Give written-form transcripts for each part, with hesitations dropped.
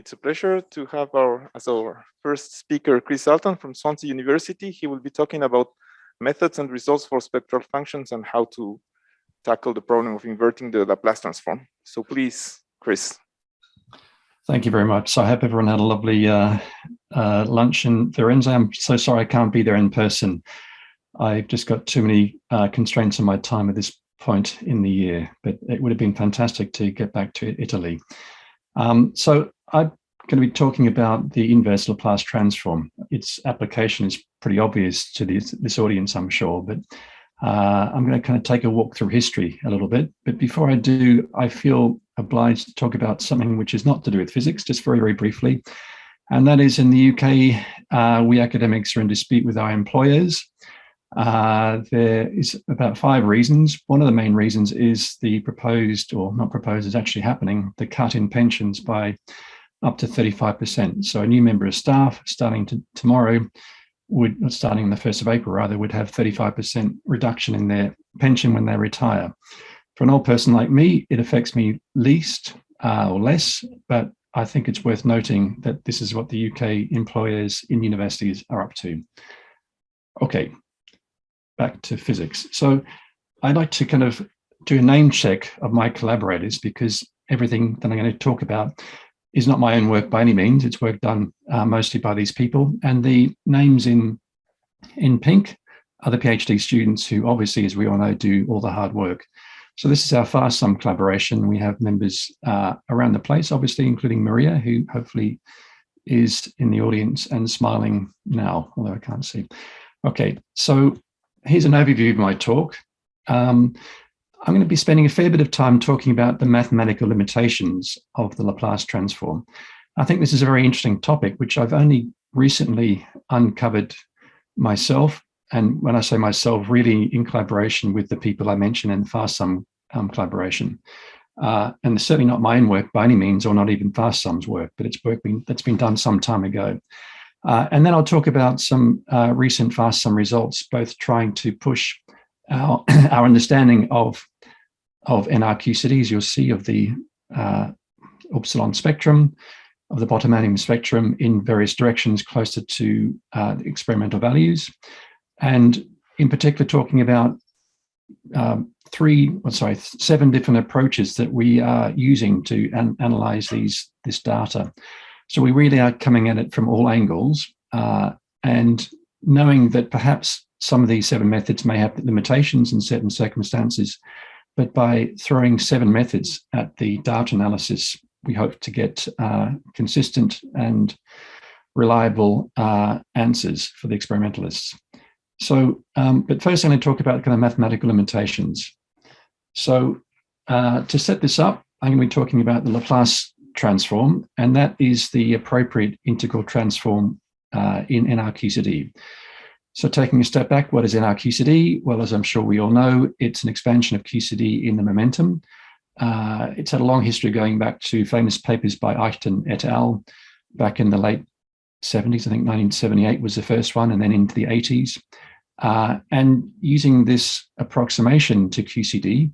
It's a pleasure to have as our first speaker, Chris Allton from Swansea University. He will be talking about methods and results for spectral functions and how to tackle the problem of inverting the Laplace transform. So please, Chris. Thank you very much. So I hope everyone had a lovely lunch in Firenze. I'm so sorry I can't be there in person. I've just got too many constraints on my time at this point in the year, but it would have been fantastic to get back to Italy. So I'm going to be talking about the inverse Laplace transform. Its application is pretty obvious to this audience, I'm sure, but I'm going to kind of take a walk through history a little bit. But before I do, I feel obliged to talk about something which is not to do with physics, just very, very briefly. And that is, in the UK, we academics are in dispute with our employers. There is about 5 reasons. One of the main reasons is the proposed, or not proposed, is actually happening, the cut in pensions by up to 35%. So a new member of staff starting tomorrow starting on the 1st of April rather, would have 35% reduction in their pension when they retire. For an old person like me, it affects me least or less, but I think it's worth noting that this is what the UK employers in universities are up to. Okay, back to physics. So I'd like to kind of do a name check of my collaborators, because everything that I'm going to talk about is not my own work by any means. It's work done mostly by these people. And the names in pink are the PhD students who obviously, as we all know, do all the hard work. So this is our fast sum collaboration. We have members around the place, obviously, including Maria, who hopefully is in the audience and smiling now, although I can't see. Okay, so here's an overview of my talk. I'm going to be spending a fair bit of time talking about the mathematical limitations of the Laplace transform. I think this is a very interesting topic, which I've only recently uncovered myself. And when I say myself, really in collaboration with the people I mentioned in the fast sum collaboration. And it's certainly not my own work by any means, or not even fast sum's work, but it's work that's been done some time ago. And then I'll talk about some recent fast sum results, both trying to push our understanding of NRQ-cities, you'll see, of the upsilon spectrum, of the Bottomanian spectrum in various directions closer to the experimental values. And in particular, talking about 7 different approaches that we are using to analyze this data. So we really are coming at it from all angles, and knowing that perhaps some of these 7 methods may have limitations in certain circumstances, but by throwing 7 methods at the data analysis, we hope to get consistent and reliable answers for the experimentalists. So, but first I'm going to talk about kind of mathematical limitations. So to set this up, I'm going to be talking about the Laplace transform, and that is the appropriate integral transform in NRQ-CD. So taking a step back, what is NRQ-CD? Well, as I'm sure we all know, it's an expansion of QCD in the momentum. It's had a long history going back to famous papers by Allton et al. Back in the late 70s. I think 1978 was the first one, and then into the 80s. And using this approximation to QCD,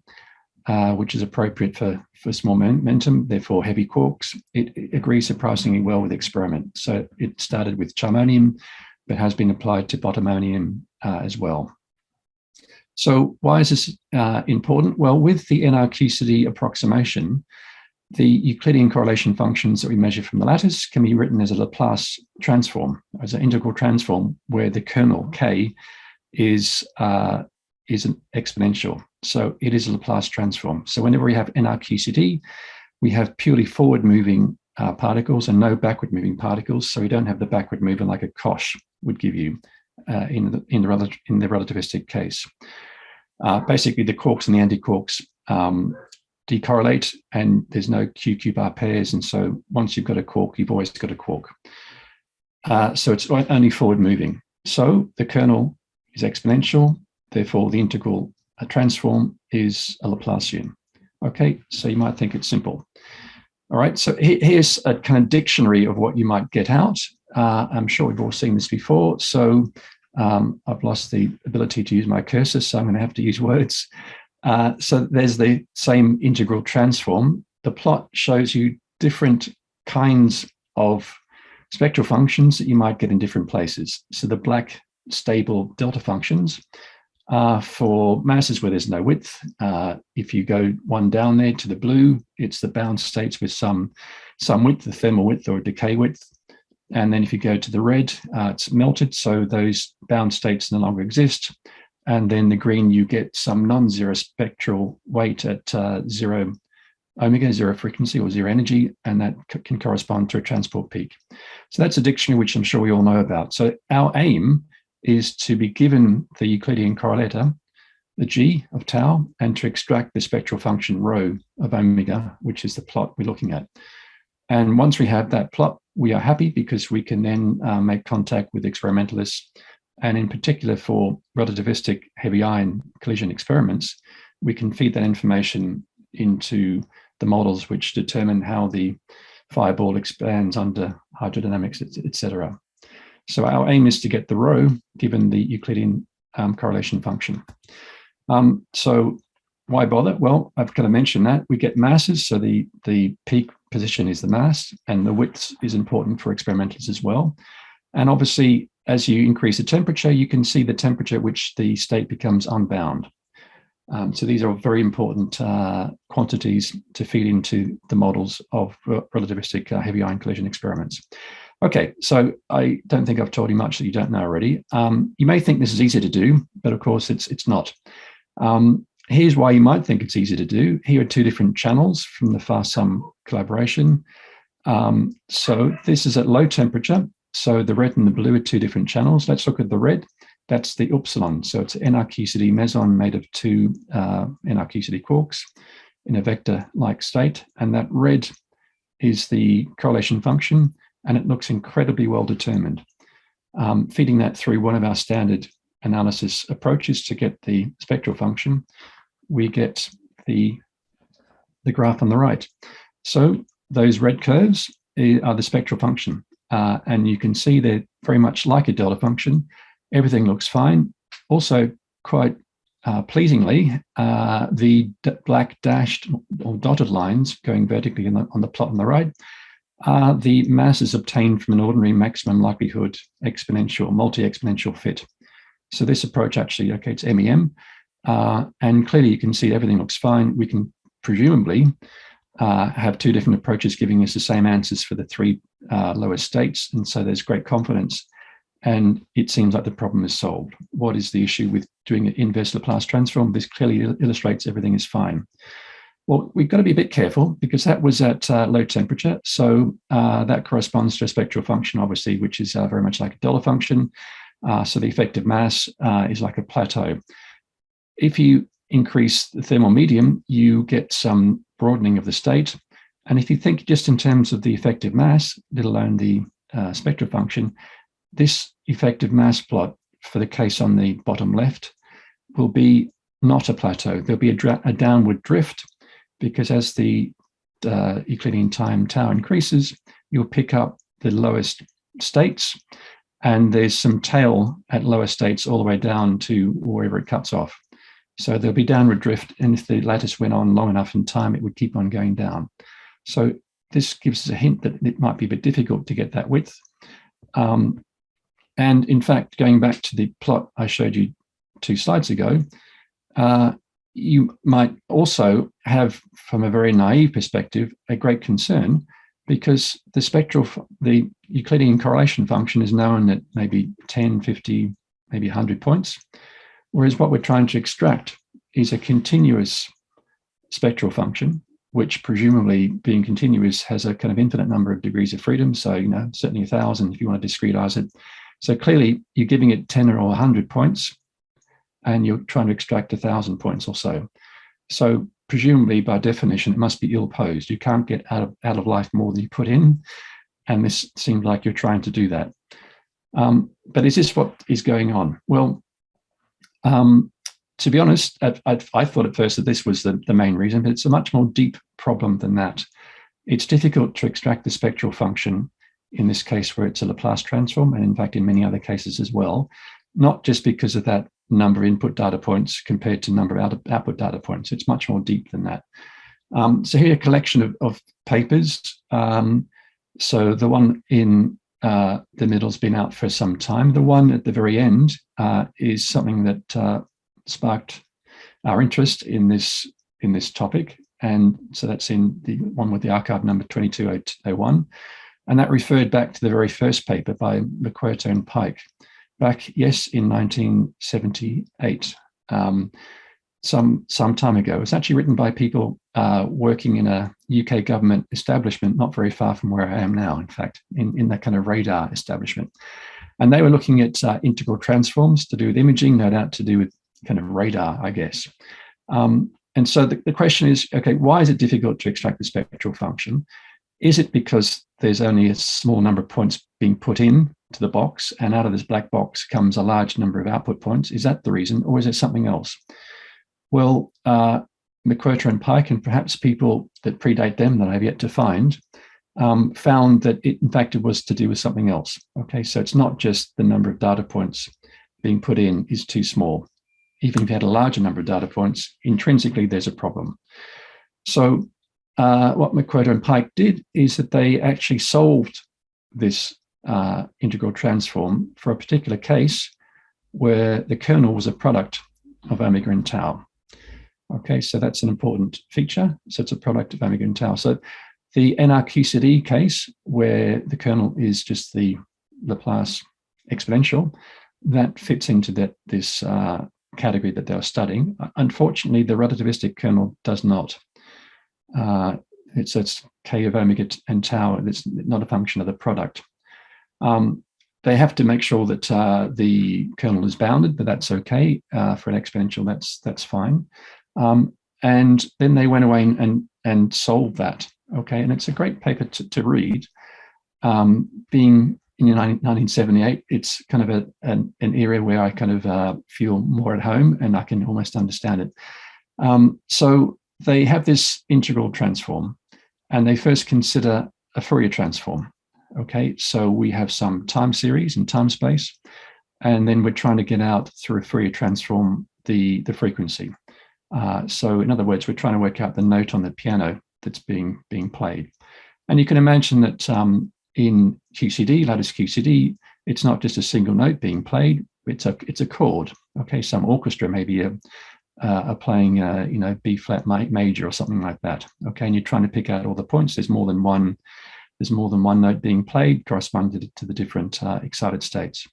which is appropriate for small momentum, therefore heavy quarks, it agrees surprisingly well with the experiment. So it started with charmonium, but has been applied to bottomonium as well. So why is this important? Well, with the NRQ-CD approximation, the Euclidean correlation functions that we measure from the lattice can be written as a Laplace transform, as an integral transform, where the kernel K is an exponential. So it is a Laplace transform. So whenever we have NRQ-CD, we have purely forward-moving particles and no backward-moving particles. So we don't have the backward movement like a Koch would give you in the relativistic case. Basically, the quarks and the anti-quarks decorrelate, and there's no Q-Q-bar pairs. And so once you've got a quark, you've always got a quark. So it's only forward-moving. So the kernel is exponential. Therefore, the integral transform is a Laplacian. Okay, so you might think it's simple. All right, so here's a kind of dictionary of what you might get out. I'm sure we've all seen this before. So I've lost the ability to use my cursor, so I'm going to have to use words. So there's the same integral transform. The plot shows you different kinds of spectral functions that you might get in different places. So the black stable delta functions are for masses where there's no width. If you go one down there to the blue, it's the bound states with some width, the thermal width or decay width. And then if you go to the red, it's melted, so those bound states no longer exist. And then the green, you get some non-zero spectral weight at zero omega, zero frequency or zero energy, and that can correspond to a transport peak. So that's a dictionary which I'm sure we all know about. So our aim is to be given the Euclidean correlator, the G of tau, and to extract the spectral function rho of omega, which is the plot we're looking at. And once we have that plot, we are happy because we can then make contact with experimentalists. And in particular for relativistic heavy ion collision experiments, we can feed that information into the models which determine how the fireball expands under hydrodynamics, etc. So our aim is to get the rho given the Euclidean correlation function. So why bother? Well, I've kind of mentioned that. We get masses, so the peak position is the mass, and the width is important for experimentals as well. And obviously, as you increase the temperature, you can see the temperature at which the state becomes unbound. So these are very important quantities to feed into the models of relativistic heavy ion collision experiments. Okay, so I don't think I've told you much that you don't know already. You may think this is easy to do, but of course it's not. Here's why you might think it's easy to do. Here are two different channels from the far sum collaboration. So this is at low temperature. So the red and the blue are two different channels. Let's look at the red. That's the upsilon. So it's an NRQCD meson made of two NRQCD quarks in a vector-like state. And that red is the correlation function, and it looks incredibly well determined. Feeding that through one of our standard analysis approaches to get the spectral function, we get the graph on the right. So those red curves are the spectral function. And you can see they're very much like a delta function. Everything looks fine. Also, quite pleasingly, the black dashed or dotted lines going vertically on the plot on the right are the masses obtained from an ordinary maximum likelihood exponential, multi-exponential fit. So this approach actually, okay, it's MEM. And clearly you can see everything looks fine. We can presumably have two different approaches giving us the same answers for the three lower states. And so there's great confidence. And it seems like the problem is solved. What is the issue with doing an inverse Laplace transform? This clearly illustrates everything is fine. Well, we've got to be a bit careful because that was at low temperature. So that corresponds to a spectral function, obviously, which is very much like a delta function. So the effective mass is like a plateau. If you increase the thermal medium, you get some broadening of the state. And if you think just in terms of the effective mass, let alone the spectral function, this effective mass plot for the case on the bottom left will be not a plateau. There'll be a downward drift because as the Euclidean time tau increases, you'll pick up the lowest states, and there's some tail at lower states all the way down to wherever it cuts off. So there'll be downward drift, and if the lattice went on long enough in time, it would keep on going down. So this gives us a hint that it might be a bit difficult to get that width. And in fact, going back to the plot I showed you 2 slides ago, you might also have, from a very naive perspective, a great concern because the Euclidean correlation function is known at maybe 10, 50, maybe 100 points. Whereas what we're trying to extract is a continuous spectral function, which presumably being continuous has a kind of infinite number of degrees of freedom. So, certainly 1,000 if you want to discretize it. So clearly you're giving it 10 or 100 points and you're trying to extract 1,000 points or so. So presumably by definition, it must be ill-posed. You can't get out of life more than you put in. And this seems like you're trying to do that. But is this what is going on? Well, to be honest, I thought at first that this was the main reason, but it's a much more deep problem than that. It's difficult to extract the spectral function in this case where it's a Laplace transform, and in fact in many other cases as well, not just because of that number of input data points compared to number of output data points. It's much more deep than that. So here a collection of papers So the one in the middle's been out for some time. The one at the very end is something that sparked our interest in this topic. And so that's in the one with the archive number 2201. And that referred back to the very first paper by McQuarrie and Pike back, yes, in 1978, some time ago. It was actually written by people working in a UK government establishment, not very far from where I am now, in fact, in that kind of radar establishment. And they were looking at integral transforms to do with imaging, no doubt to do with kind of radar, I guess. And so the question is, okay, why is it difficult to extract the spectral function? Is it because there's only a small number of points being put in to the box, and out of this black box comes a large number of output points? Is that the reason, or is it something else? Well, McQuarrie and Pike, and perhaps people that predate them that I've yet to find, found that it, in fact, it was to do with something else. Okay, so it's not just the number of data points being put in is too small. Even if you had a larger number of data points, intrinsically there's a problem. So what McQuarrie and Pike did is that they actually solved this integral transform for a particular case where the kernel was a product of omega and tau. Okay, so that's an important feature. So it's a product of omega and tau. So the NRQCD case, where the kernel is just the Laplace exponential, that fits into this category that they were studying. Unfortunately, the relativistic kernel does not. It's k of omega and tau. It's not a function of the product. They have to make sure that the kernel is bounded, but that's okay for an exponential. That's fine. And then they went away and solved that. Okay, and it's a great paper to read. Being in 1978, it's kind of an area where I kind of feel more at home, and I can almost understand it. So they have this integral transform, and they first consider a Fourier transform. Okay, so we have some time series and time space, and then we're trying to get out through a Fourier transform the frequency. So in other words, we're trying to work out the note on the piano that's being played. And you can imagine that in QCD, lattice QCD, it's not just a single note being played, it's a chord. Okay, some orchestra maybe are playing B flat major or something like that. Okay, and you're trying to pick out all the points. There's more than one note being played corresponding to the different excited states.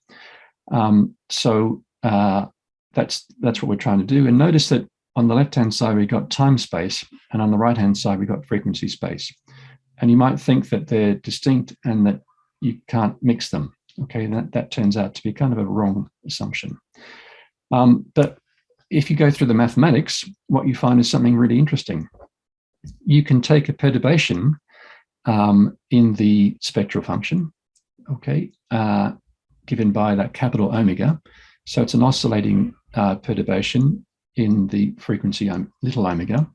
So that's what we're trying to do. And notice that on the left-hand side, we got time space, and on the right-hand side, we got frequency space. And you might think that they're distinct and that you can't mix them. Okay, that turns out to be kind of a wrong assumption. But if you go through the mathematics, what you find is something really interesting. You can take a perturbation in the spectral function, okay, given by that capital omega. So it's an oscillating perturbation in the frequency little omega.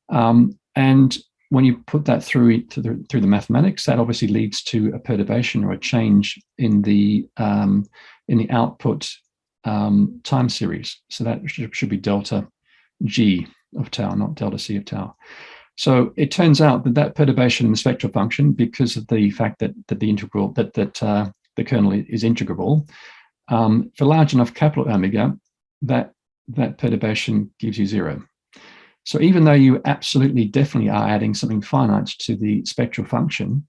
And when you put that through the mathematics, that obviously leads to a perturbation or a change in the output time series. So that should be delta G of tau, not delta C of tau. So it turns out that perturbation in the spectral function, because of the fact that the kernel is integrable, for large enough capital omega, that perturbation gives you zero. So even though you absolutely definitely are adding something finite to the spectral function,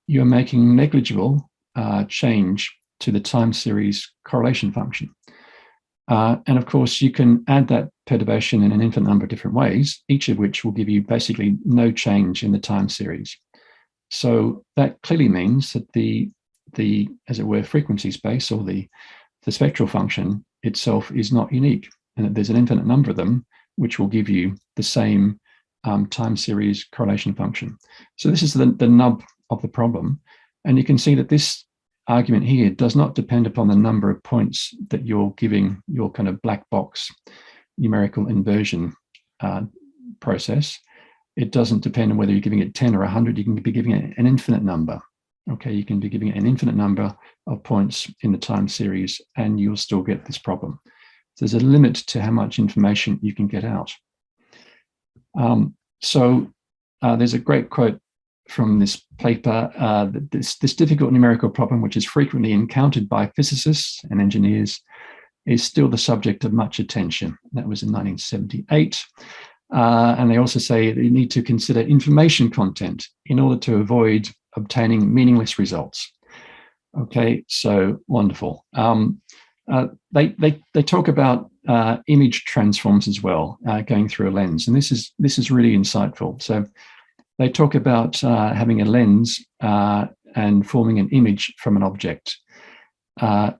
you're making negligible change to the time series correlation function. And of course, you can add that perturbation in an infinite number of different ways, each of which will give you basically no change in the time series. So that clearly means that the as it were, frequency space, or the spectral function itself, is not unique, and that there's an infinite number of them which will give you the same time series correlation function. So this is the nub of the problem. And you can see that this argument here does not depend upon the number of points that you're giving your kind of black box numerical inversion process. It doesn't depend on whether you're giving it 10 or 100. You can be giving it an infinite number. Okay, you can be giving it an infinite number of points in the time series, and you'll still get this problem. So there's a limit to how much information you can get out. So there's a great quote from this paper, this difficult numerical problem, which is frequently encountered by physicists and engineers, is still the subject of much attention. That was in 1978. And they also say that you need to consider information content in order to avoid obtaining meaningless results. Okay, so wonderful. They talk about image transforms as well, going through a lens, and this is really insightful. So they talk about having a lens and forming an image from an object.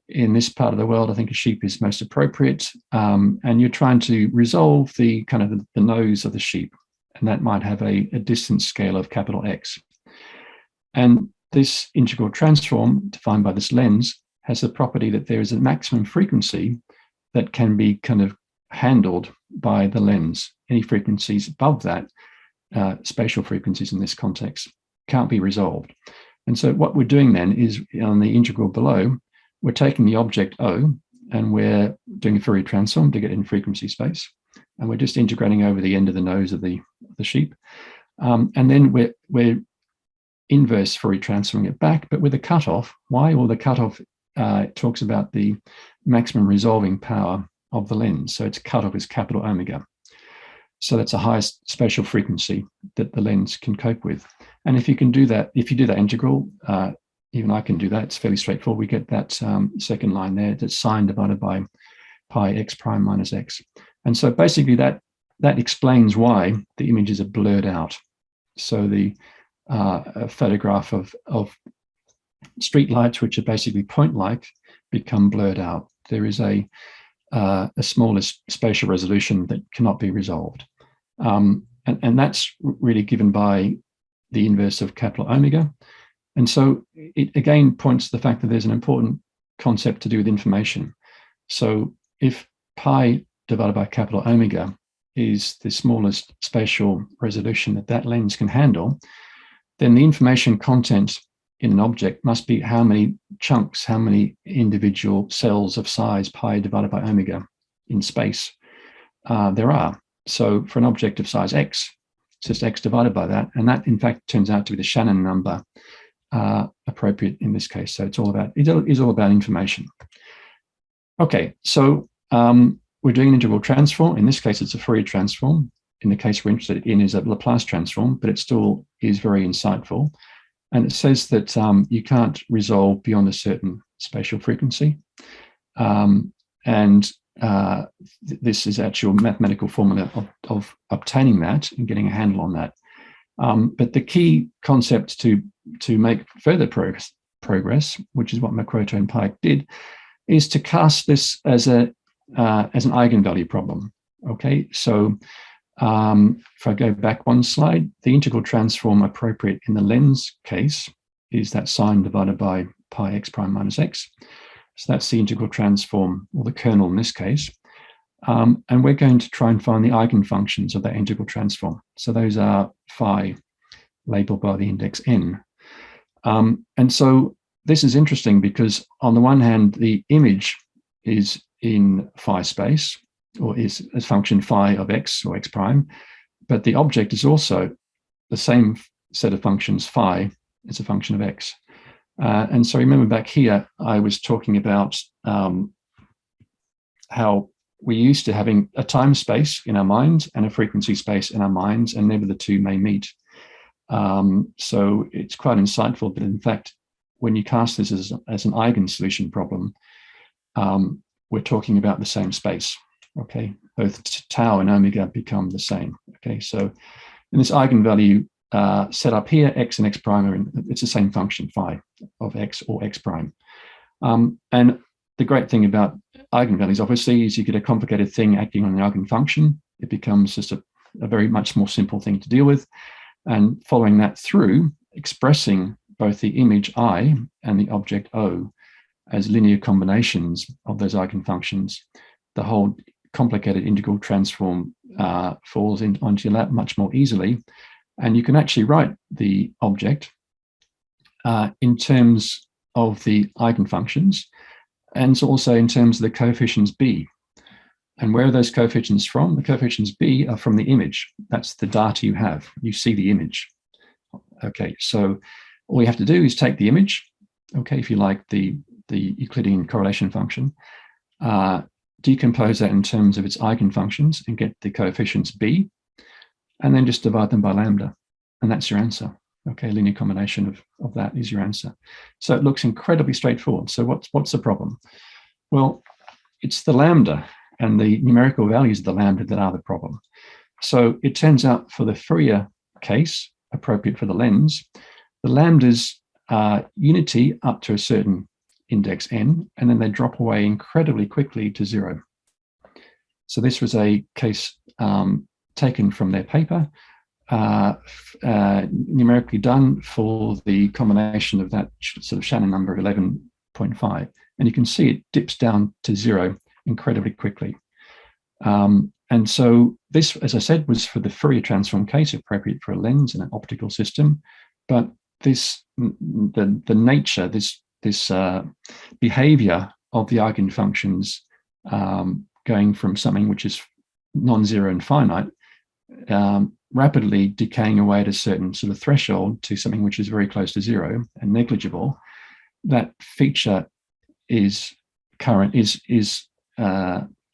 In this part of the world, I think a sheep is most appropriate, and you're trying to resolve the kind of the nose of the sheep, and that might have a distance scale of capital X. And this integral transform defined by this lens has the property that there is a maximum frequency that can be kind of handled by the lens. Any frequencies above that, spatial frequencies in this context, can't be resolved. And so what we're doing then is on the integral below, we're taking the object O and we're doing a Fourier transform to get in frequency space. And we're just integrating over the end of the nose of the sheep. And then we're inverse Fourier transforming it back, but with a cutoff. Why? Well, the cutoff talks about the maximum resolving power of the lens. So its cutoff is capital omega. So that's the highest spatial frequency that the lens can cope with. And if you can do that, if you do that integral, even I can do that. It's fairly straightforward. We get that second line there, that's sine divided by pi x prime minus x. And so basically that explains why the images are blurred out. So the photograph of street lights, which are basically point-like, become blurred out. There is a smaller spatial resolution that cannot be resolved. And that's really given by the inverse of capital omega. And so it again points to the fact that there's an important concept to do with information. So if pi divided by capital omega is the smallest spatial resolution that lens can handle, then the information content in an object must be how many chunks, how many individual cells of size pi divided by omega in space there are. So for an object of size x, it's just x divided by that. And that, in fact, turns out to be the Shannon number appropriate in this case. So it is all about information. Okay, so we're doing an integral transform. In this case, it's a Fourier transform. In the case we're interested in is a Laplace transform, but it still is very insightful. And it says that you can't resolve beyond a certain spatial frequency. This is actual mathematical formula of obtaining that and getting a handle on that. But the key concept to make further progress, which is what Makroto and Pike did, is to cast this as an eigenvalue problem. Okay, so if I go back one slide, the integral transform appropriate in the lens case is that sine divided by pi x prime minus x. So that's the integral transform, or the kernel in this case. And we're going to try and find the eigenfunctions of that integral transform. So those are phi labeled by the index n. And so this is interesting because on the one hand, the image is in phi space, or is a function phi of x or x prime, but the object is also the same set of functions phi as a function of x. And so remember back here, I was talking about how we're used to having a time space in our minds and a frequency space in our minds, and never the two may meet. So it's quite insightful, but in fact, when you cast this as an eigensolution problem, we're talking about the same space. Okay, both tau and omega become the same. Okay, so in this eigenvalue set up here, x and x prime it's the same function phi of x or x prime. And the great thing about eigenvalues, obviously, is you get a complicated thing acting on the eigenfunction. It becomes just a very much more simple thing to deal with. And following that through, expressing both the image I and the object O as linear combinations of those eigenfunctions, the whole complicated integral transform falls onto your lap much more easily. And you can actually write the object in terms of the eigenfunctions, and also in terms of the coefficients b. And where are those coefficients from? The coefficients b are from the image. That's the data you have. You see the image. Okay, so all you have to do is take the image, okay, if you like the Euclidean correlation function, decompose that in terms of its eigenfunctions and get the coefficients b, and then just divide them by lambda, and that's your answer. Okay, linear combination of that is your answer. So it looks incredibly straightforward. So what's the problem? Well, it's the lambda and the numerical values of the lambda that are the problem. So it turns out for the Fourier case, appropriate for the lens, the lambdas are unity up to a certain index n, and then they drop away incredibly quickly to 0. So this was a case taken from their paper, numerically done for the combination of that sort of Shannon number of 11.5. And you can see it dips down to 0 incredibly quickly. And so this, as I said, was for the Fourier transform case, appropriate for a lens and an optical system. But this, the nature, this behavior of the eigenfunctions going from something which is non-zero and finite, rapidly decaying away at a certain sort of threshold to something which is very close to 0 and negligible, that feature is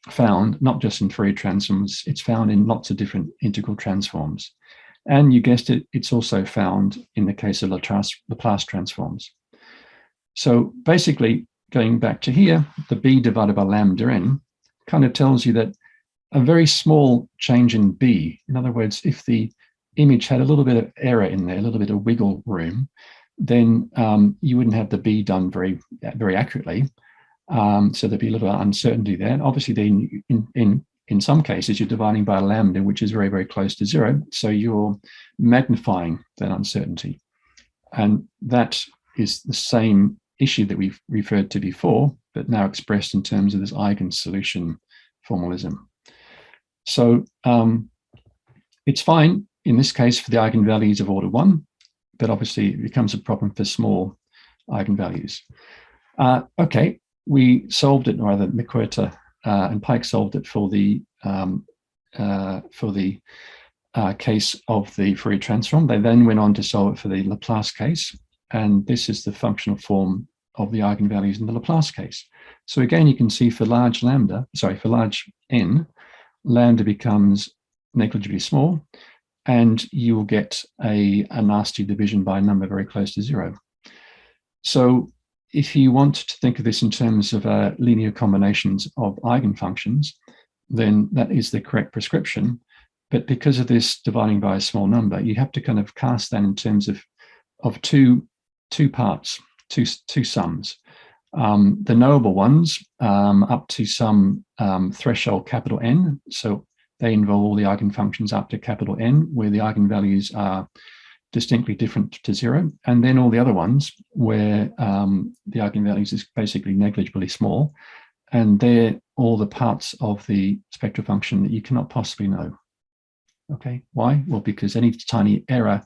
found not just in Fourier transforms, it's found in lots of different integral transforms. And you guessed it, it's also found in the case of Laplace transforms. So basically, going back to here, the b divided by lambda n kind of tells you that a very small change in b, in other words, if the image had a little bit of error in there, a little bit of wiggle room, then you wouldn't have the b done very accurately. So there'd be a little uncertainty there. And obviously, then in some cases, you're dividing by a lambda, which is very, very close to 0. So you're magnifying that uncertainty. And that is the same issue that we've referred to before, but now expressed in terms of this eigensolution formalism. So it's fine in this case for the eigenvalues of order 1, but obviously it becomes a problem for small eigenvalues. Okay, we solved it, or rather McWhirter and Pike solved it for the case of the Fourier transform. They then went on to solve it for the Laplace case, and this is the functional form of the eigenvalues in the Laplace case. So again, you can see for large n, lambda becomes negligibly small, and you will get a nasty division by a number very close to 0. So if you want to think of this in terms of linear combinations of eigenfunctions, then that is the correct prescription. But because of this dividing by a small number, you have to kind of cast that in terms of two parts, two sums. The knowable ones up to some threshold capital N. So they involve all the eigenfunctions up to capital N, where the eigenvalues are distinctly different to 0. And then all the other ones where the eigenvalues is basically negligibly small. And they're all the parts of the spectral function that you cannot possibly know. Okay, why? Well, because any tiny error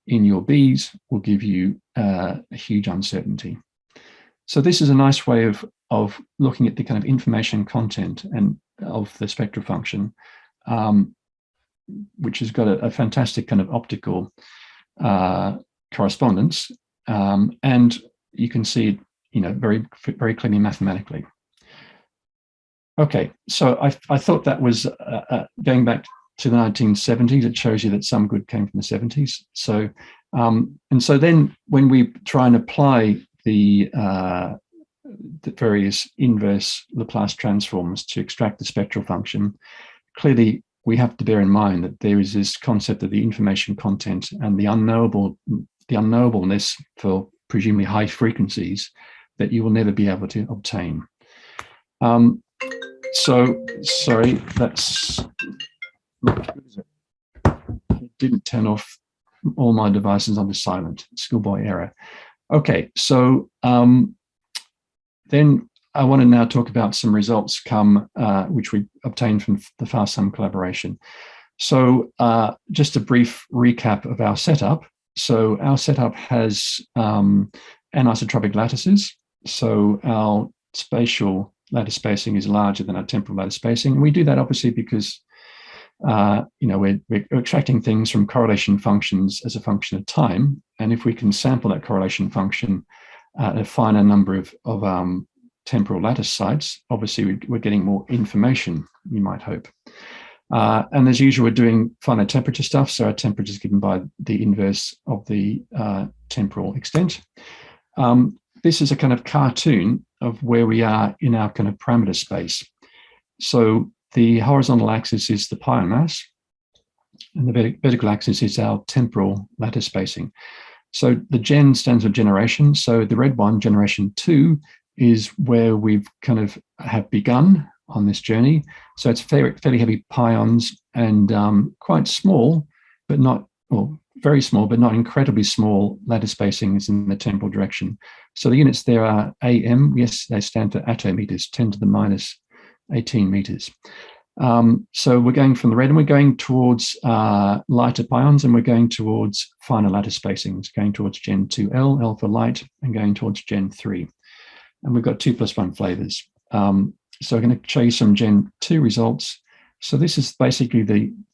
in your B's will give you a huge uncertainty. So this is a nice way of looking at the kind of information content and of the spectral function, which has got a fantastic kind of optical correspondence, and you can see it, very, very clearly mathematically. Okay, so I thought that was going back to the 1970s. It shows you that some good came from the 70s. So and so then when we try and apply the various inverse Laplace transforms to extract the spectral function, clearly we have to bear in mind that there is this concept of the information content and the unknowableness for presumably high frequencies that you will never be able to obtain. So sorry, that's not good, is it? I didn't turn off all my devices onto silent. Schoolboy error. Okay, so then I want to now talk about some results which we obtained from the fast sum collaboration. So just a brief recap of our setup. So our setup has anisotropic lattices. So our spatial lattice spacing is larger than our temporal lattice spacing. And we do that obviously because we're extracting things from correlation functions as a function of time. And if we can sample that correlation function at a finer number of temporal lattice sites, obviously we're getting more information, you might hope. And as usual, we're doing finite temperature stuff. So our temperature is given by the inverse of the temporal extent. This is a kind of cartoon of where we are in our kind of parameter space. So the horizontal axis is the pion mass, and the vertical axis is our temporal lattice spacing. So the gen stands for generation. So the red one, generation 2, is where we've kind of have begun on this journey. So it's fairly heavy pions and quite small, but not, well, very small, but not incredibly small lattice spacings in the temporal direction. So the units there are AM. Yes, they stand for attometers, 10 to the minus 18 meters. So we're going from the red and we're going towards lighter pions, and we're going towards finer lattice spacings, going towards Gen 2L, L for light, and going towards Gen 3. And we've got 2+1 flavors. So I'm going to show you some Gen 2 results. So this is basically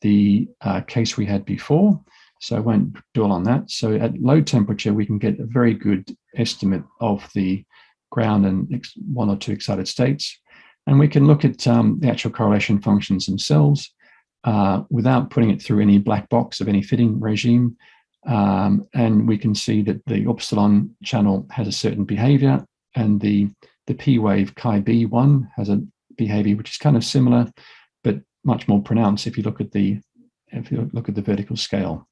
the case we had before. So I won't dwell on that. So at low temperature, we can get a very good estimate of the ground and one or two excited states. And we can look at the actual correlation functions themselves without putting it through any black box of any fitting regime. And we can see that the upsilon channel has a certain behavior, and the P-wave chi-B1 has a behavior which is kind of similar, but much more pronounced if you look at the vertical scale.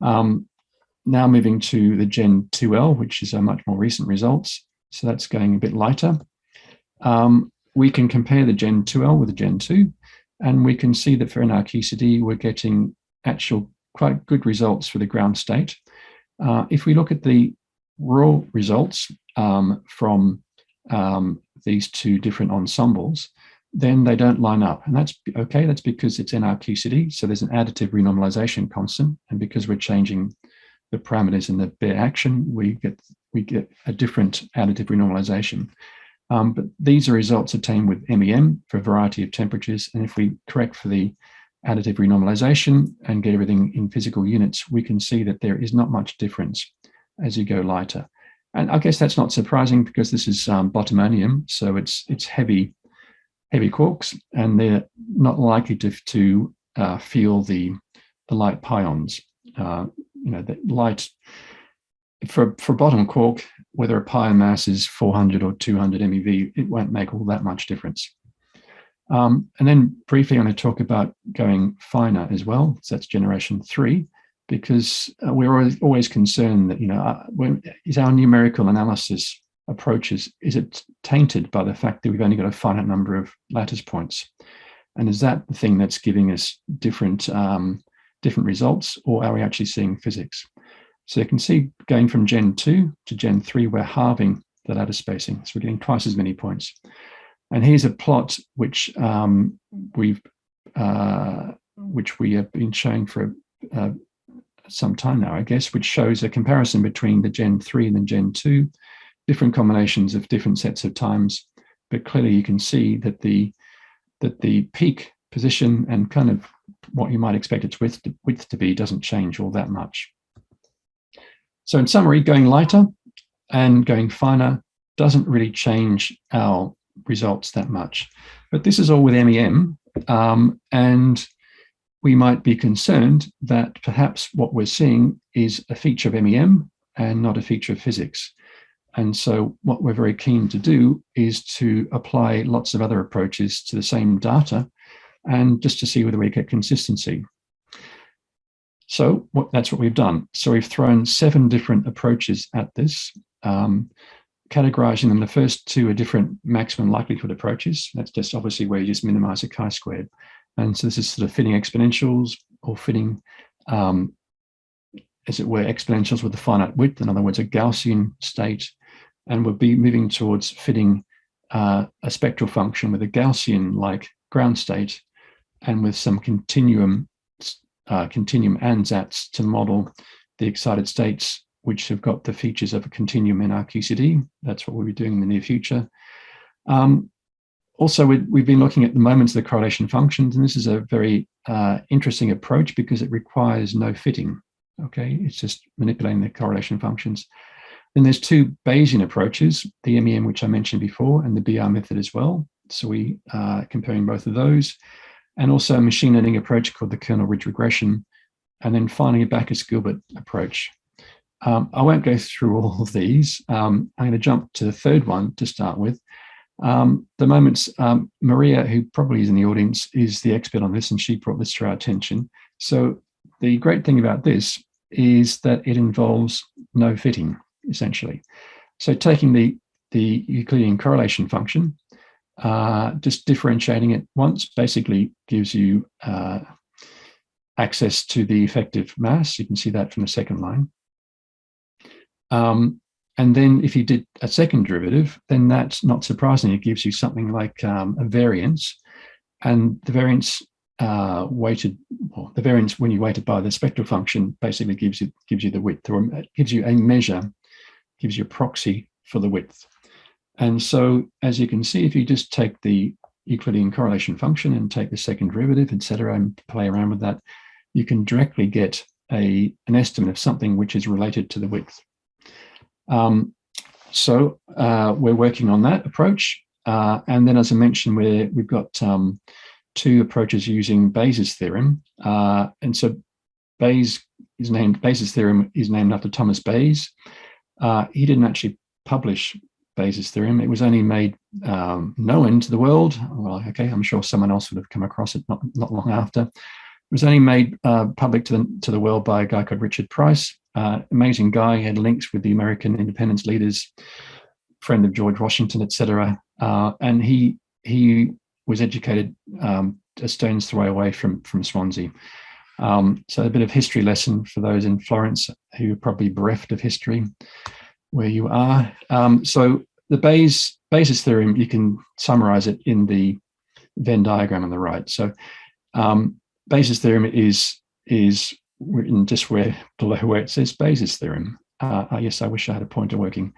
Now moving to the Gen 2L, which is a much more recent results. So that's going a bit lighter. We can compare the Gen 2L with the Gen 2, and we can see that for NRQCD, we're getting actual quite good results for the ground state. If we look at the raw results from these two different ensembles, then they don't line up. And that's okay, that's because it's NRQCD, so there's an additive renormalization constant, and because we're changing the parameters in the bare action, we get a different additive renormalization. But these are results obtained with MEM for a variety of temperatures. And if we correct for the additive renormalization and get everything in physical units, we can see that there is not much difference as you go lighter. And I guess that's not surprising because this is bothmonium, so it's heavy quarks, and they're not likely to feel the light pions. The light for bottom quark, whether a pion mass is 400 or 200 MeV, it won't make all that much difference. And then briefly, I'm going to talk about going finer as well. So that's generation 3, because we're always concerned that, is our numerical analysis approaches, is it tainted by the fact that we've only got a finite number of lattice points? And is that the thing that's giving us different results, or are we actually seeing physics? So you can see going from Gen 2 to Gen 3, we're halving the lattice spacing. So we're getting twice as many points. And here's a plot which we have been showing for some time now, I guess, which shows a comparison between the Gen 3 and the Gen 2, different combinations of different sets of times. But clearly you can see that the peak position and kind of what you might expect its width to be doesn't change all that much. So in summary, going lighter and going finer doesn't really change our results that much. But this is all with MEM, and we might be concerned that perhaps what we're seeing is a feature of MEM and not a feature of physics. And so what we're very keen to do is to apply lots of other approaches to the same data, and just to see whether we get consistency. So that's what we've done. So we've thrown 7 different approaches at this, categorizing them. The first 2 are different maximum likelihood approaches. That's just obviously where you just minimize a chi-squared. And so this is sort of fitting exponentials, or fitting, as it were, exponentials with a finite width, in other words, a Gaussian state. And we'll be moving towards fitting a spectral function with a Gaussian-like ground state, and with some continuum ansatz to model the excited states, which have got the features of a continuum NRQCD. That's what we'll be doing in the near future. Also, we've been looking at the moments of the correlation functions, and this is a very interesting approach because it requires no fitting. Okay, it's just manipulating the correlation functions. Then there's two Bayesian approaches, the MEM, which I mentioned before, and the BR method as well. So we are comparing both of those, and also a machine learning approach called the kernel ridge regression, and then finally a Backus-Gilbert approach. I won't go through all of these. I'm going to jump to the third one to start with. The moments, Maria, who probably is in the audience, is the expert on this, and she brought this to our attention. So the great thing about this is that it involves no fitting, essentially. So taking the Euclidean correlation function, just differentiating it once basically gives you access to the effective mass. You can see that from the second line. And then if you did a second derivative, then that's not surprising. It gives you something like a variance. And the variance the variance when you weight it by the spectral function basically gives you the width, or it gives you a measure, gives you a proxy for the width. And so as you can see, if you just take the Euclidean correlation function and take the second derivative, etc., and play around with that, you can directly get an estimate of something which is related to the width. So we're working on that approach. And then, as I mentioned, we've got two approaches using Bayes' theorem. And so Bayes' theorem is named after Thomas Bayes. He didn't actually publish Bayes' theorem. It was only made known to the world. Well, okay, I'm sure someone else would have come across it not long after. It was only made public to the world by a guy called Richard Price. Amazing guy. He had links with the American independence leaders, friend of George Washington, etc. And he was educated a stone's throw away from Swansea. So a bit of history lesson for those in Florence who are probably bereft of history where you are. So the Bayes' theorem, you can summarize it in the Venn diagram on the right. So Bayes' theorem is written just below where it says Bayes' theorem. Yes, I wish I had a pointer working.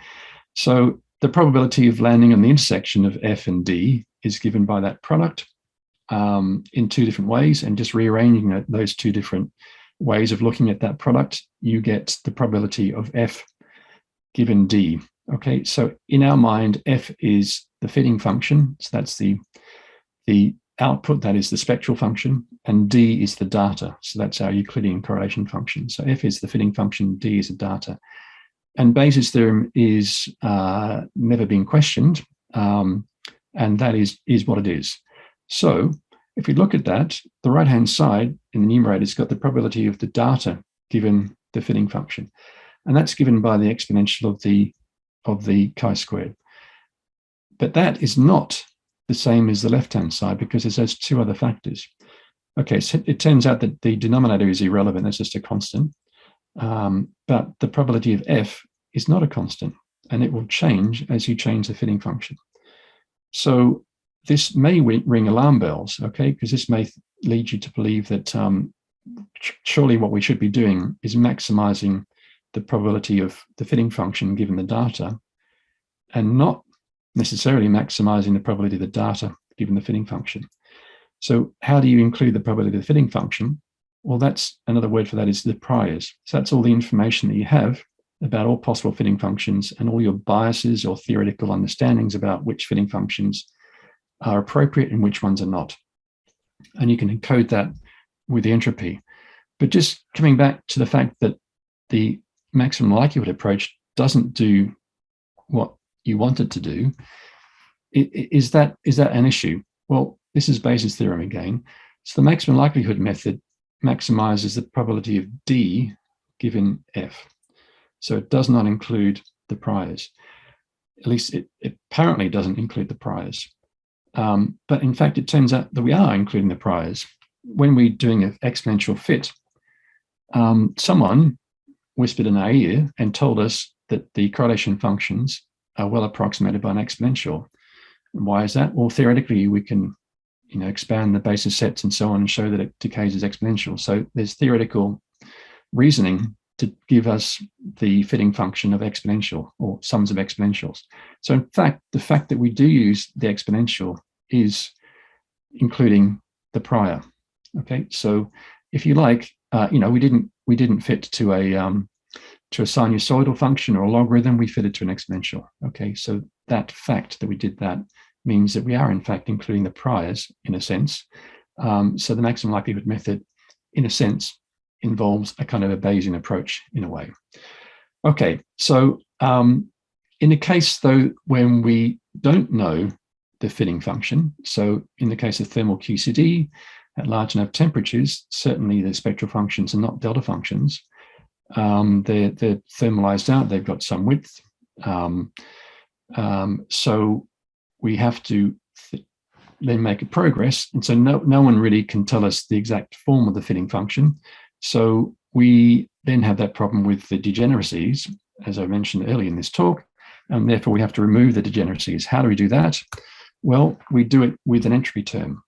So the probability of landing on the intersection of F and D is given by that product in two different ways, and just rearranging those two different ways of looking at that product, you get the probability of F given D. Okay, so in our mind, F is the fitting function, so that's the output, that is the spectral function, and D is the data, so that's our Euclidean correlation function. So F is the fitting function, D is the data. And Bayes' theorem is never been questioned, and that is what it is. So if we look at that, the right-hand side in the numerator has got the probability of the data given the fitting function, and that's given by the exponential of the chi-squared. But that is not the same as the left-hand side because there's those two other factors. Okay, so it turns out that the denominator is irrelevant, it's just a constant. But the probability of F is not a constant, and it will change as you change the fitting function. So this may ring alarm bells, okay, because this may lead you to believe that surely what we should be doing is maximizing the probability of the fitting function given the data, and not necessarily maximizing the probability of the data given the fitting function. So how do you include the probability of the fitting function? Well, that's another word for that is the priors. So that's all the information that you have about all possible fitting functions and all your biases or theoretical understandings about which fitting functions are appropriate and which ones are not. And you can encode that with the entropy. But just coming back to the fact that the maximum likelihood approach doesn't do what you want it to do, is that an issue? Well, this is Bayes' theorem again. So the maximum likelihood method maximizes the probability of D given F. So it does not include the priors. At least it apparently doesn't include the priors. But in fact, it turns out that we are including the priors. When we're doing an exponential fit, someone whispered in our ear and told us that the correlation functions are well approximated by an exponential. And why is that? Well, theoretically, we can expand the basis sets and so on and show that it decays as exponential. So there's theoretical reasoning to give us the fitting function of exponential or sums of exponentials. So in fact, the fact that we do use the exponential is including the prior. Okay, so if you like, we didn't fit to a sinusoidal function or a logarithm, we fit it to an exponential. Okay, so that fact that we did that means that we are in fact including the priors in a sense. So the maximum likelihood method, in a sense, involves a kind of a Bayesian approach in a way. Okay, so in the case though when we don't know the fitting function, so in the case of thermal QCD at large enough temperatures, certainly the spectral functions are not delta functions. They're thermalized out, they've got some width. So we have to then make a progress. And so no one really can tell us the exact form of the fitting function. So we then have that problem with the degeneracies, as I mentioned earlier in this talk, and therefore we have to remove the degeneracies. How do we do that? Well, we do it with an entropy term.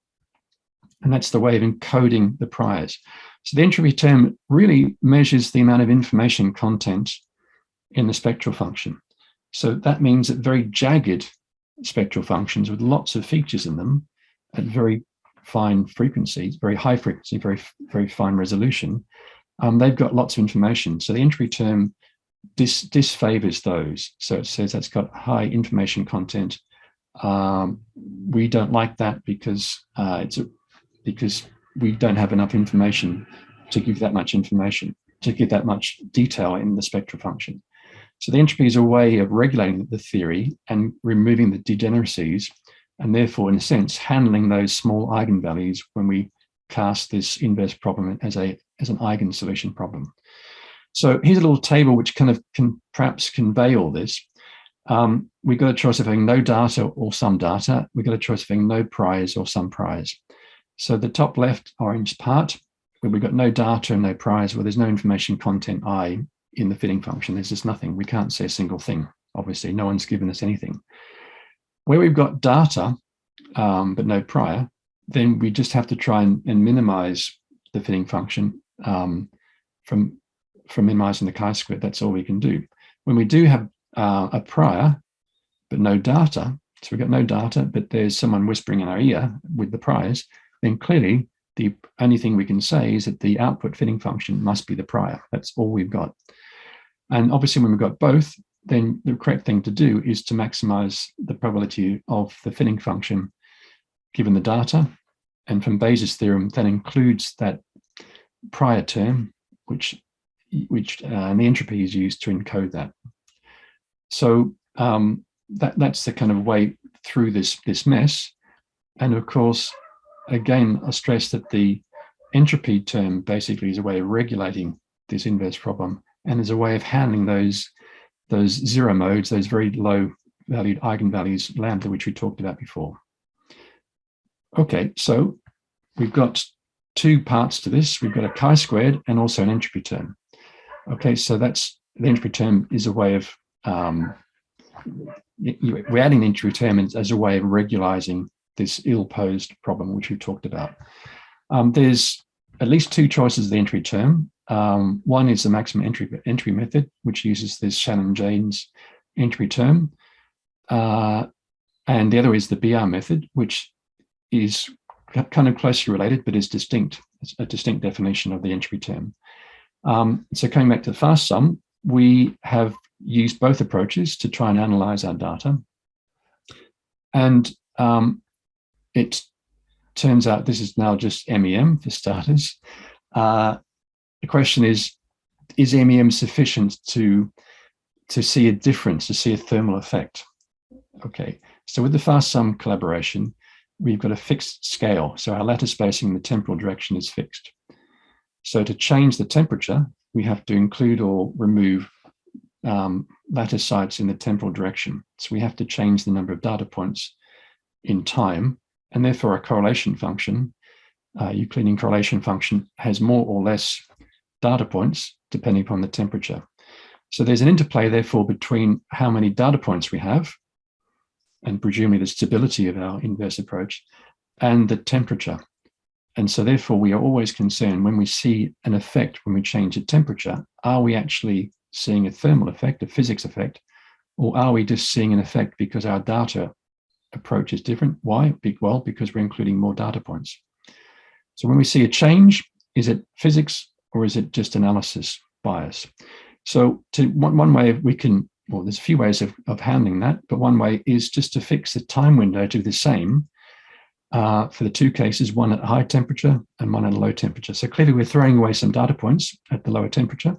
And that's the way of encoding the priors. So the entropy term really measures the amount of information content in the spectral function. So that means that very jagged spectral functions with lots of features in them at very fine frequencies, very high frequency, very, very fine resolution, they've got lots of information. So the entropy term disfavors those. So it says that's got high information content. We don't like that because because we don't have enough information to give that much information, to give that much detail in the spectral function. So the entropy is a way of regulating the theory and removing the degeneracies, and therefore, in a sense, handling those small eigenvalues when we cast this inverse problem as an eigensolution problem. So here's a little table which kind of can perhaps convey all this. We've got a choice of having no data or some data. We've got a choice of having no priors or some priors. So the top left orange part, where we've got no data and no priors, where there's no information content I in the fitting function, there's just nothing. We can't say a single thing. Obviously, no one's given us anything. Where we've got data, but no prior, then we just have to try and minimize the fitting function from minimizing the chi-squared. That's all we can do. When we do have a prior, but no data, so we've got no data, but there's someone whispering in our ear with the priors, then clearly the only thing we can say is that the output fitting function must be the prior. That's all we've got. And obviously when we've got both, then the correct thing to do is to maximize the probability of the fitting function given the data. And from Bayes' theorem, that includes that prior term, which the entropy is used to encode that. So that's the kind of way through this mess. And of course, again, I stress that the entropy term basically is a way of regulating this inverse problem, and is a way of handling those zero modes, those very low valued eigenvalues, lambda, which we talked about before. Okay, so we've got two parts to this. We've got a chi-squared and also an entropy term. Okay, so that's the entropy term is a way of we're adding the entropy term as a way of regularizing this ill-posed problem, which we talked about. There's at least two choices of the entropy term. One is the maximum entropy method, which uses this Shannon-Jaynes entropy term. And the other is the BR method, which is kind of closely related, but is distinct. It's a distinct definition of the entropy term. So coming back to the fast sum, we have used both approaches to try and analyze our data. And it turns out this is now just MEM for starters. The question is MEM sufficient to see a difference, to see a thermal effect? Okay, so with the fast sum collaboration, we've got a fixed scale. So our lattice spacing in the temporal direction is fixed. So to change the temperature, we have to include or remove lattice sites in the temporal direction. So we have to change the number of data points in time, and therefore a correlation function, Euclidean correlation function, has more or less data points depending upon the temperature. So there's an interplay, therefore, between how many data points we have, and presumably the stability of our inverse approach, and the temperature. And so therefore we are always concerned when we see an effect, when we change the temperature, are we actually seeing a thermal effect, a physics effect, or are we just seeing an effect because our data approach is different. Why? Well, because we're including more data points. So when we see a change, is it physics or is it just analysis bias? So one way we can, well, there's a few ways of handling that, but one way is just to fix the time window to the same for the two cases, one at high temperature and one at a low temperature. So clearly we're throwing away some data points at the lower temperature,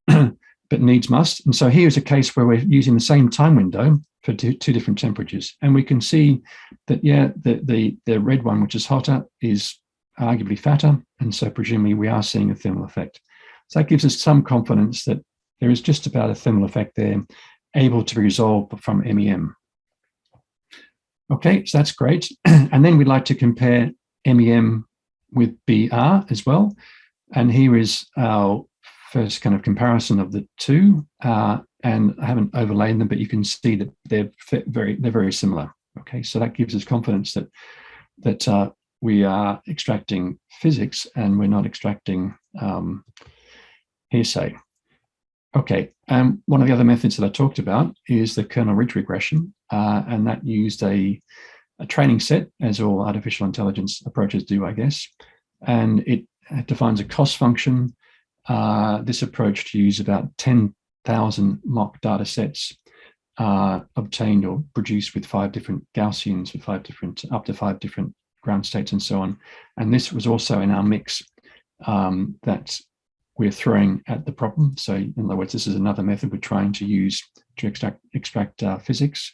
but needs must. And so here's a case where we're using the same time window for two different temperatures. And we can see that, yeah, the red one, which is hotter, is arguably fatter. And so presumably we are seeing a thermal effect. So that gives us some confidence that there is just about a thermal effect there able to be resolved from MEM. Okay, so that's great. And then we'd like to compare MEM with BR as well. And here is our first kind of comparison of the two. And I haven't overlaid them, but you can see that they're very similar. Okay, so that gives us confidence that we are extracting physics and we're not extracting hearsay. Okay, one of the other methods that I talked about is the kernel ridge regression, and that used a training set, as all artificial intelligence approaches do, I guess, and it defines a cost function. This approach used about 10,000 mock data sets obtained or produced with 5 different Gaussians, with up to 5 different ground states and so on. And this was also in our mix that we're throwing at the problem. So in other words, this is another method we're trying to use to extract physics.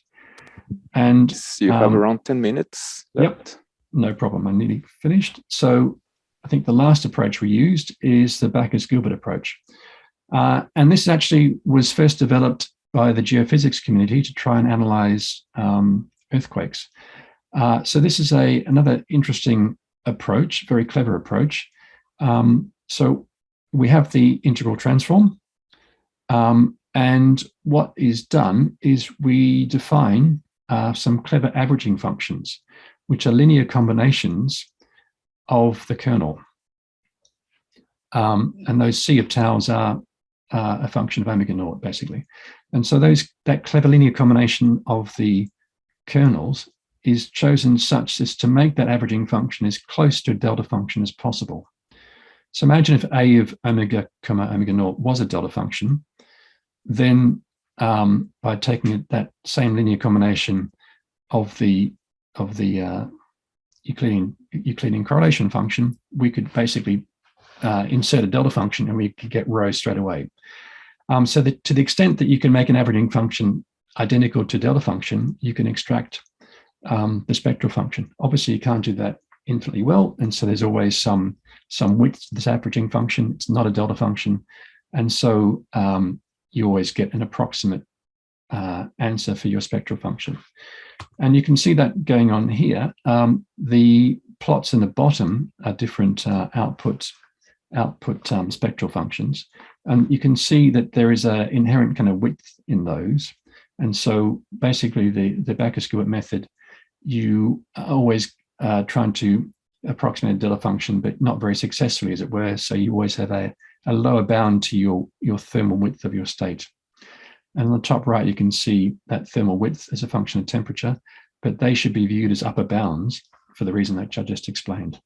And you have around 10 minutes left. Yep, no problem. I'm nearly finished. So I think the last approach we used is the Backus-Gilbert approach. And this actually was first developed by the geophysics community to try and analyze earthquakes. So this is another interesting approach, very clever approach. So we have the integral transform. And what is done is we define some clever averaging functions, which are linear combinations of the kernel. And those C of taus are a function of omega naught, basically. And so that clever linear combination of the kernels is chosen such as to make that averaging function as close to a delta function as possible. So imagine if A of omega comma omega naught was a delta function, then by taking that same linear combination of the Euclidean correlation function, we could basically insert a delta function and we could get rho straight away. So that to the extent that you can make an averaging function identical to delta function, you can extract the spectral function. Obviously, you can't do that infinitely well, and so there's always some width to this averaging function. It's not a delta function, and so you always get an approximate answer for your spectral function. And you can see that going on here. The plots in the bottom are different output spectral functions, and you can see that there is an inherent kind of width in those. And so basically the Backus-Gilbert method, you are always trying to approximate a delta function, but not very successfully, as it were. So you always have a lower bound to your thermal width of your state. And on the top right, you can see that thermal width as a function of temperature, but they should be viewed as upper bounds for the reason that I just explained.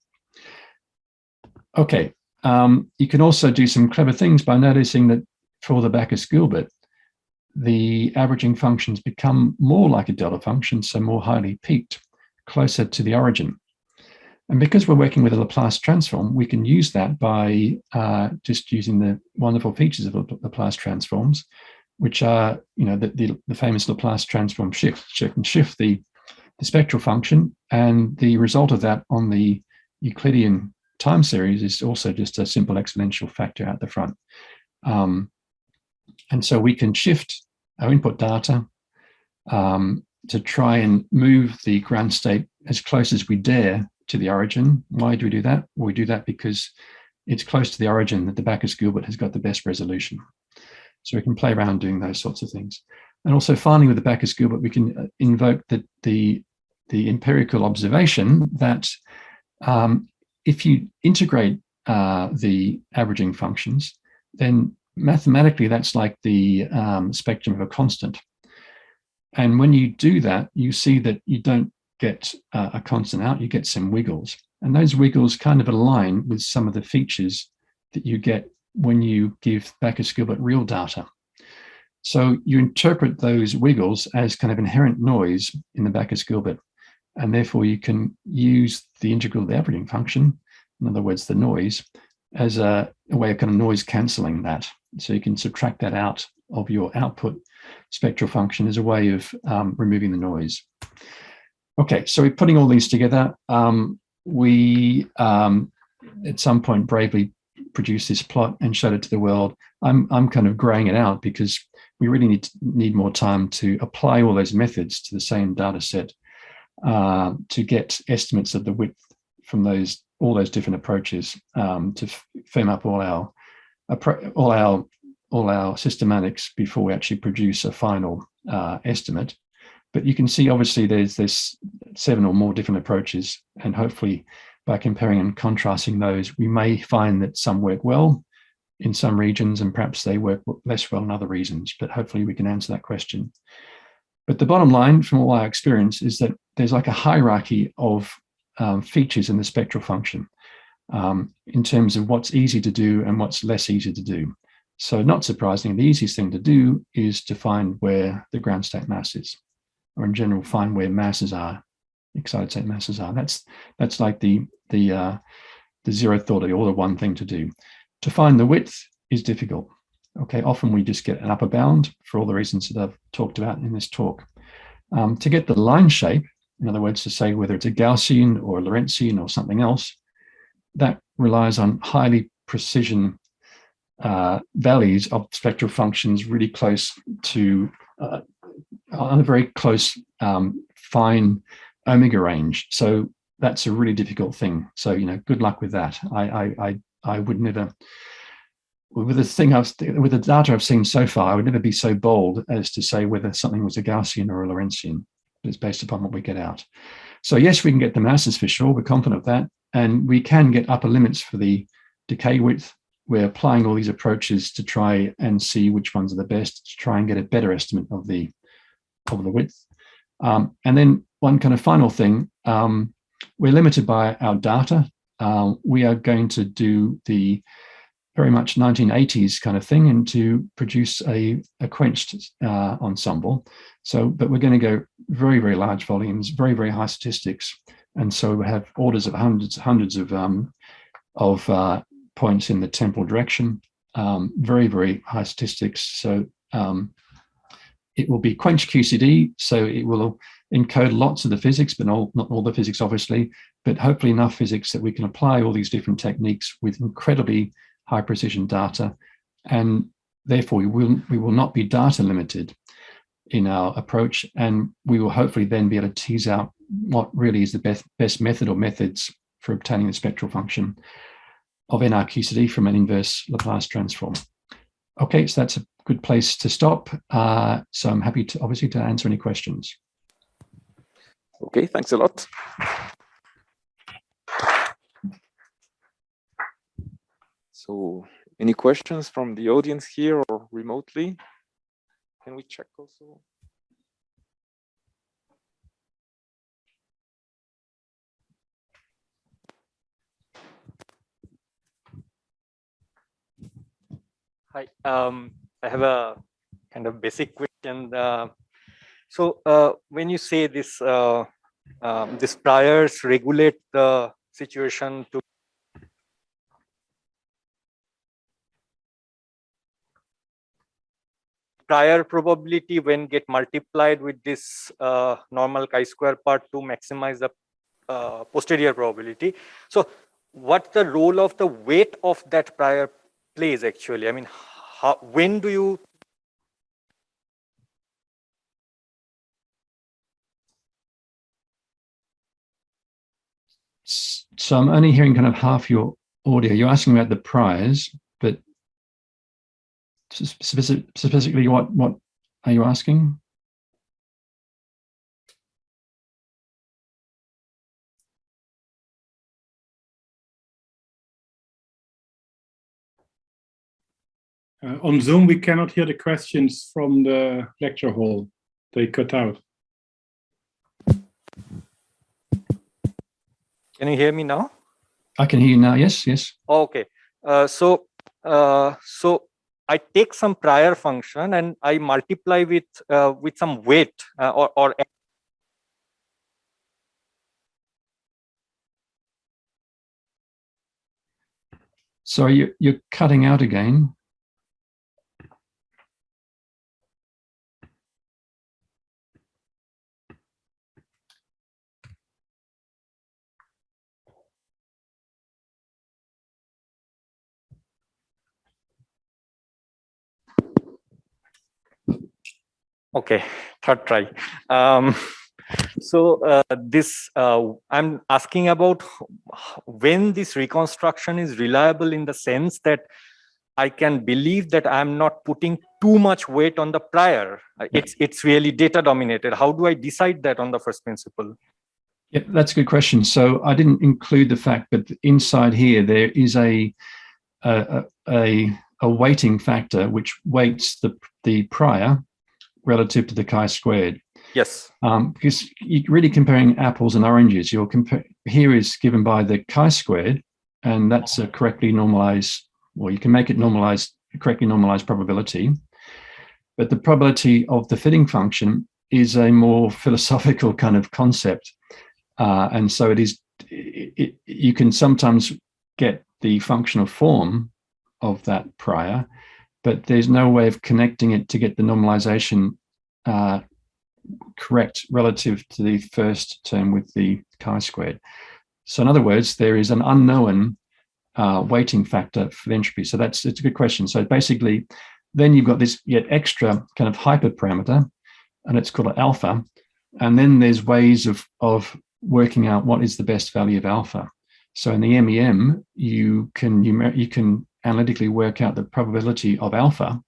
Okay, you can also do some clever things by noticing that for the Backus-Gilbert, the averaging functions become more like a delta function, so more highly peaked, closer to the origin. And because we're working with a Laplace transform, we can use that by just using the wonderful features of Laplace transforms, which are, the famous Laplace transform shift. So you can shift the spectral function, and the result of that on the Euclidean time series is also just a simple exponential factor out the front. And so we can shift our input data to try and move the ground state as close as we dare to the origin. Why do we do that? Well, we do that because it's close to the origin that the Backus-Gilbert has got the best resolution. So we can play around doing those sorts of things. And also finally with the Backus-Gilbert, we can invoke the empirical observation that if you integrate the averaging functions, then mathematically that's like the spectrum of a constant. And when you do that, you see that you don't get a constant out, you get some wiggles. And those wiggles kind of align with some of the features that you get when you give Backus-Gilbert real data. So you interpret those wiggles as kind of inherent noise in the Backus-Gilbert, and therefore you can use the integral of the averaging function, in other words, the noise, as a way of kind of noise cancelling that. So you can subtract that out of your output spectral function as a way of removing the noise. Okay, so we're putting all these together. We, at some point, bravely produced this plot and showed it to the world. I'm kind of graying it out because we really need more time to apply all those methods to the same data set to get estimates of the width from all those different approaches to firm up all our systematics before we actually produce a final estimate. But you can see, obviously, there's 7 or more different approaches, and hopefully by comparing and contrasting those, we may find that some work well in some regions and perhaps they work less well in other regions, but hopefully we can answer that question. But the bottom line from all our experience is that there's like a hierarchy of features in the spectral function in terms of what's easy to do and what's less easy to do. So not surprisingly, the easiest thing to do is to find where the ground state mass is, or in general, find where masses are, excited state masses are. That's like the zeroth order, or the one thing to do. To find the width is difficult. Okay, often we just get an upper bound for all the reasons that I've talked about in this talk. To get the line shape, in other words, to say whether it's a Gaussian or a Lorentzian or something else, that relies on highly precision values of spectral functions really close to, on a very close fine omega range. So that's a really difficult thing. So, good luck with that. I would never, with the data I've seen so far, I would never be so bold as to say whether something was a Gaussian or a Lorentzian. It's based upon what we get out. So yes, we can get the masses for sure. We're confident of that. And we can get upper limits for the decay width. We're applying all these approaches to try and see which ones are the best, to try and get a better estimate of the width. And then one kind of final thing, we're limited by our data. We are going to do the very much 1980s kind of thing and to produce a quenched ensemble. So, but we're going to go very, very large volumes, very, very high statistics. And so we have orders of hundreds of points in the temporal direction, very, very high statistics. So it will be quench QCD, so it will encode lots of the physics, but not all the physics, obviously, but hopefully enough physics that we can apply all these different techniques with incredibly high precision data. And therefore, we will not be data limited in our approach. And we will hopefully then be able to tease out what really is the best method or methods for obtaining the spectral function of NRQCD from an inverse Laplace transform. Okay, so that's a good place to stop. So I'm happy to, obviously, to answer any questions. Okay, thanks a lot. So any questions from the audience here or remotely? Can we check also? Hi, I have a kind of basic question. So when you say this, these priors regulate the situation to prior probability when get multiplied with this normal chi-square part to maximize the posterior probability. So what's the role of the weight of that prior plays actually? I mean, when do you? So I'm only hearing kind of half your audio. You're asking about the priors, but specifically what are you asking? On Zoom, we cannot hear the questions from the lecture hall. They cut out. Can you hear me now? I can hear you now. Yes, yes. Okay. So I take some prior function and I multiply with some weight or Sorry, you're cutting out again. okay, third try. I'm asking about when this reconstruction is reliable in the sense that I can believe that I'm not putting too much weight on the prior. It's really data dominated. How do I decide that on the first principle? Yeah, that's a good question. So I didn't include the fact that inside here there is a weighting factor which weights the prior relative to the chi-squared. Yes. Because you're really comparing apples and oranges. Here is given by the chi-squared, and that's a correctly normalized, well, you can make it correctly normalized probability. But the probability of the fitting function is a more philosophical kind of concept. And so you can sometimes get the functional form of that prior, but there's no way of connecting it to get the normalization correct relative to the first term with the chi-squared. So in other words, there is an unknown weighting factor for the entropy. So it's a good question. So basically, then you've got this yet extra kind of hyperparameter, and it's called alpha. And then there's ways of working out what is the best value of alpha. So in the MEM, you can analytically work out the probability of alpha,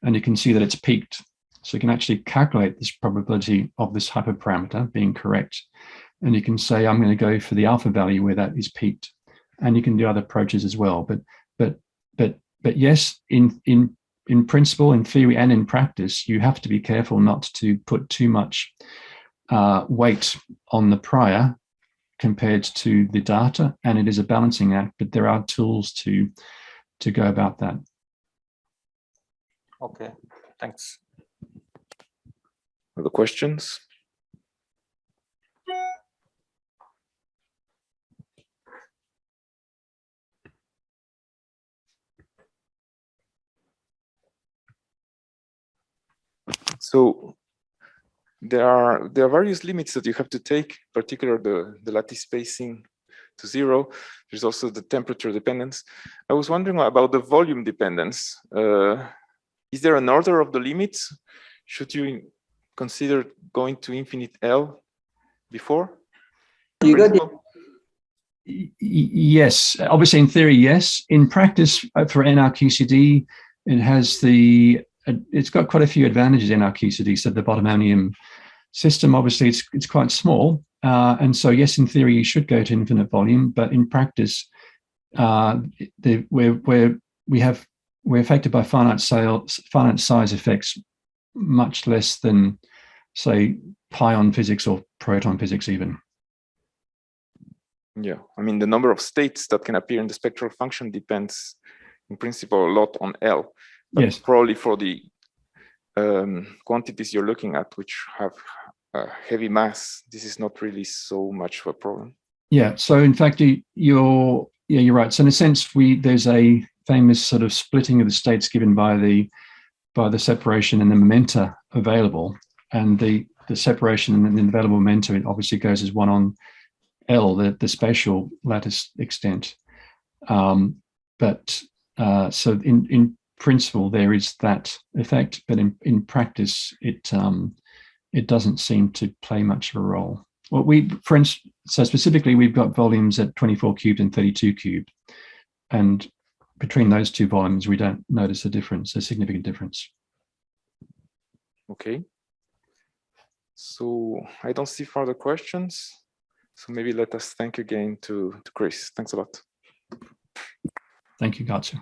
and you can see that it's peaked. So you can actually calculate this probability of this hyperparameter being correct. And you can say, I'm going to go for the alpha value where that is peaked. And you can do other approaches as well. But yes, in principle, in theory, and in practice, you have to be careful not to put too much weight on the prior compared to the data, and it is a balancing act, but there are tools to go about that. Okay, thanks. Other questions? So there are various limits that you have to take, particularly the lattice spacing to 0. There's also the temperature dependence. I was wondering about the volume dependence. Is there an order of the limits? Should you consider going to infinite L before? You got it. Yes, obviously in theory, yes. In practice, for NRQCD, it's got quite a few advantages in NRQCD. So the bottom-onium system, obviously, it's quite small, and so yes, in theory, you should go to infinite volume. But in practice, we're affected by finite size effects much less than, say, pion physics or proton physics even. Yeah, I mean, the number of states that can appear in the spectral function depends in principle a lot on L. But yes, probably for the quantities you're looking at, which have heavy mass, this is not really so much of a problem. Yeah, so in fact, you're right. So in a sense, there's a famous sort of splitting of the states given by the separation and the momenta available, and the separation and the available momenta, it obviously goes as 1 on L, the spatial lattice extent. So in principle, there is that effect, but in practice, it doesn't seem to play much of a role. Well, so specifically, we've got volumes at 24 cubed and 32 cubed, and between those two volumes, we don't notice a significant difference. Okay. So I don't see further questions. So maybe let us thank again to Chris. Thanks a lot. Thank you, Gatsu.